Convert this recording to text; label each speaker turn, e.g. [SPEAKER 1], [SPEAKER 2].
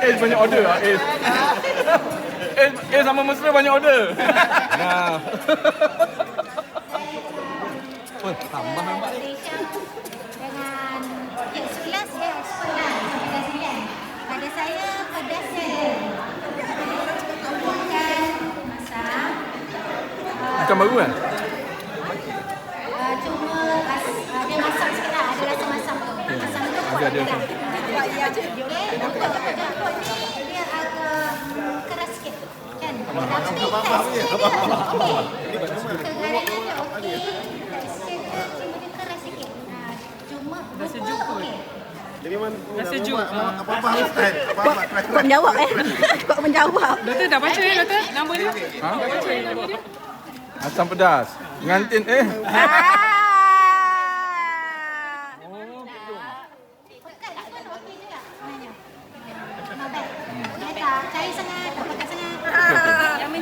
[SPEAKER 1] Ace banyak order lah, Ace. Ace sama mesra banyak order. Nah. Oh, tambah nampak ni.
[SPEAKER 2] Dengan sulas ya, pedas dia. Pada saya pedas dia. Bukan masak.
[SPEAKER 1] Macam baru kan?
[SPEAKER 2] Cuma dia masak sikit lah. Ada rasa masak tu. Masak tu kuat
[SPEAKER 1] Ada.
[SPEAKER 2] lah. Dia agak keras sikit. Kan? Tapi kegarangan dia okey. Tekstur dia cuma dia keras sikit. Cuma sejuk pun.
[SPEAKER 3] Jadi man,
[SPEAKER 4] Dah sejuk.
[SPEAKER 3] apa-apa harus try. Apa-apa try.
[SPEAKER 5] Kau menjawab Kau menjawab.
[SPEAKER 4] Doktor dah baca ya doktor? Nama dia?
[SPEAKER 1] Ha?
[SPEAKER 4] Dah baca ya nama dia?
[SPEAKER 1] Asam pedas. Ngantin
[SPEAKER 2] Pekat pun okey juga sebenarnya. Not bad. Cari sangat